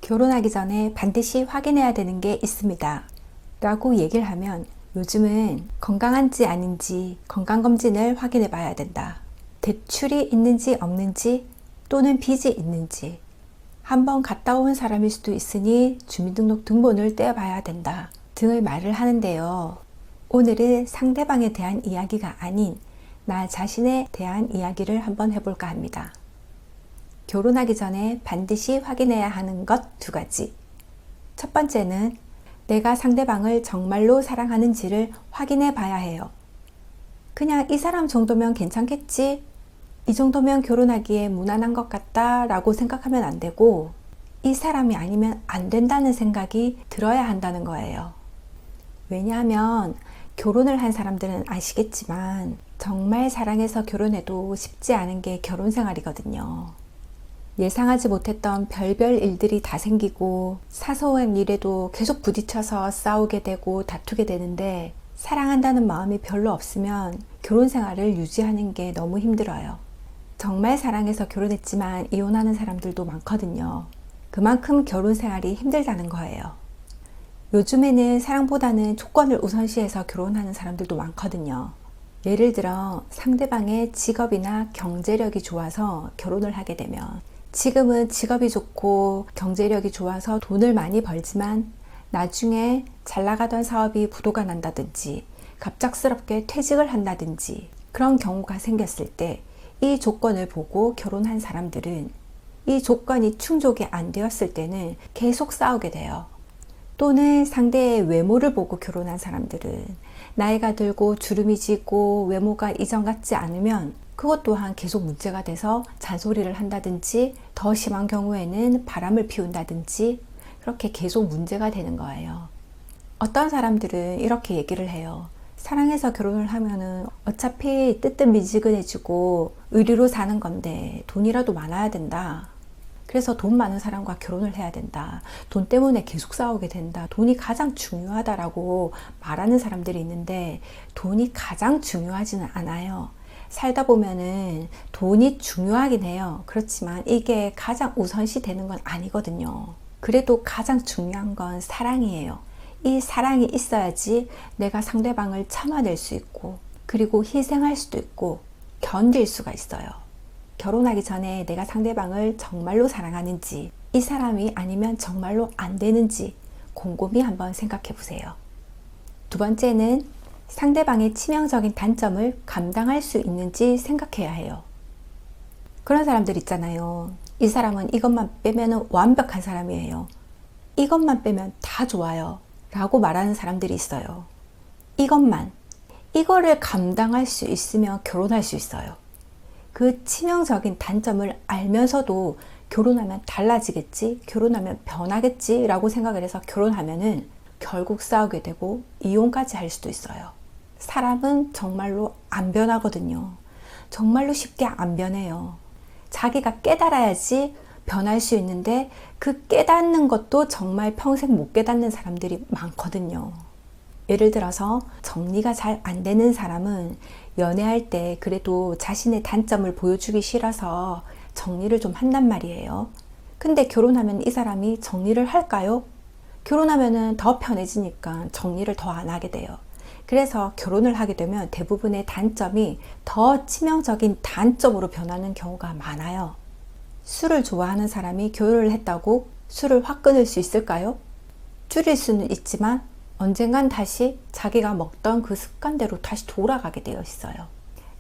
결혼하기 전에 반드시 확인해야 되는 게 있습니다. 라고 얘기를 하면 요즘은 건강한지 아닌지 건강검진을 확인해 봐야 된다. 대출이 있는지 없는지 또는 빚이 있는지 한번 갔다 온 사람일 수도 있으니 주민등록 등본을 떼어봐야 된다 등을 말을 하는데요. 오늘은 상대방에 대한 이야기가 아닌 나 자신에 대한 이야기를 한번 해볼까 합니다. 결혼하기 전에 반드시 확인해야 하는 것 2가지. 첫 번째는 내가 상대방을 정말로 사랑하는지를 확인해 봐야 해요. 그냥 이 사람 정도면 괜찮겠지? 이 정도면 결혼하기에 무난한 것 같다 라고 생각하면 안 되고 이 사람이 아니면 안 된다는 생각이 들어야 한다는 거예요. 왜냐하면 결혼을 한 사람들은 아시겠지만 정말 사랑해서 결혼해도 쉽지 않은 게 결혼 생활이거든요. 예상하지 못했던 별별 일들이 다 생기고 사소한 일에도 계속 부딪혀서 싸우게 되고 다투게 되는데 사랑한다는 마음이 별로 없으면 결혼 생활을 유지하는 게 너무 힘들어요. 정말 사랑해서 결혼했지만 이혼하는 사람들도 많거든요. 그만큼 결혼 생활이 힘들다는 거예요. 요즘에는 사랑보다는 조건을 우선시해서 결혼하는 사람들도 많거든요. 예를 들어 상대방의 직업이나 경제력이 좋아서 결혼을 하게 되면 지금은 직업이 좋고 경제력이 좋아서 돈을 많이 벌지만 나중에 잘 나가던 사업이 부도가 난다든지 갑작스럽게 퇴직을 한다든지 그런 경우가 생겼을 때 이 조건을 보고 결혼한 사람들은 이 조건이 충족이 안 되었을 때는 계속 싸우게 돼요. 또는 상대의 외모를 보고 결혼한 사람들은 나이가 들고 주름이 지고 외모가 이전 같지 않으면 그것 또한 계속 문제가 돼서 잔소리를 한다든지 더 심한 경우에는 바람을 피운다든지 그렇게 계속 문제가 되는 거예요. 어떤 사람들은 이렇게 얘기를 해요. 사랑해서 결혼을 하면은 어차피 뜨뜻미지근해지고 의리로 사는 건데 돈이라도 많아야 된다. 그래서 돈 많은 사람과 결혼을 해야 된다. 돈 때문에 계속 싸우게 된다. 돈이 가장 중요하다라고 말하는 사람들이 있는데 돈이 가장 중요하지는 않아요. 살다 보면은 돈이 중요하긴 해요. 그렇지만 이게 가장 우선시 되는 건 아니거든요. 그래도 가장 중요한 건 사랑이에요. 이 사랑이 있어야지 내가 상대방을 참아낼 수 있고 그리고 희생할 수도 있고 견딜 수가 있어요. 결혼하기 전에 내가 상대방을 정말로 사랑하는지 이 사람이 아니면 정말로 안 되는지 곰곰이 한번 생각해 보세요. 2번째는 상대방의 치명적인 단점을 감당할 수 있는지 생각해야 해요. 그런 사람들 있잖아요. 이 사람은 이것만 빼면 완벽한 사람이에요. 이것만 빼면 다 좋아요. 라고 말하는 사람들이 있어요. 이거를 감당할 수 있으면 결혼할 수 있어요. 그 치명적인 단점을 알면서도 결혼하면 달라지겠지, 결혼하면 변하겠지 라고 생각을 해서 결혼하면은 결국 싸우게 되고 이혼까지 할 수도 있어요. 사람은 정말로 안 변하거든요. 정말로 쉽게 안 변해요. 자기가 깨달아야지 변할 수 있는데 그 깨닫는 것도 정말 평생 못 깨닫는 사람들이 많거든요. 예를 들어서 정리가 잘 안 되는 사람은 연애할 때 그래도 자신의 단점을 보여주기 싫어서 정리를 좀 한단 말이에요. 근데 결혼하면 이 사람이 정리를 할까요? 결혼하면은 더 편해지니까 정리를 더 안 하게 돼요. 그래서 결혼을 하게 되면 대부분의 단점이 더 치명적인 단점으로 변하는 경우가 많아요. 술을 좋아하는 사람이 결혼을 했다고 술을 확 끊을 수 있을까요? 줄일 수는 있지만 언젠간 다시 자기가 먹던 그 습관대로 다시 돌아가게 되어 있어요.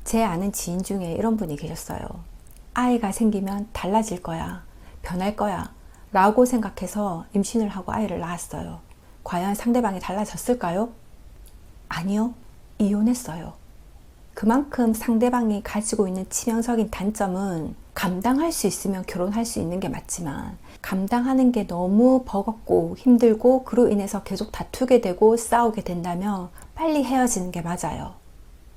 제 아는 지인 중에 이런 분이 계셨어요. 아이가 생기면 달라질 거야, 변할 거야 라고 생각해서 임신을 하고 아이를 낳았어요. 과연 상대방이 달라졌을까요? 아니요, 이혼했어요. 그만큼 상대방이 가지고 있는 치명적인 단점은 감당할 수 있으면 결혼할 수 있는 게 맞지만 감당하는 게 너무 버겁고 힘들고 그로 인해서 계속 다투게 되고 싸우게 된다면 빨리 헤어지는 게 맞아요.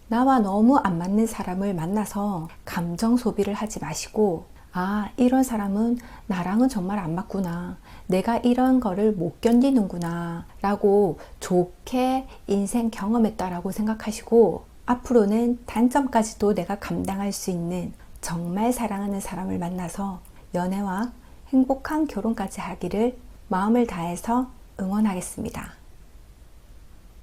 나와 너무 안 맞는 사람을 만나서 감정 소비를 하지 마시고 아, 이런 사람은 나랑은 정말 안 맞구나. 내가 이런 거를 못 견디는구나 라고 좋게 인생 경험했다라고 생각하시고 앞으로는 단점까지도 내가 감당할 수 있는 정말 사랑하는 사람을 만나서 연애와 행복한 결혼까지 하기를 마음을 다해서 응원하겠습니다.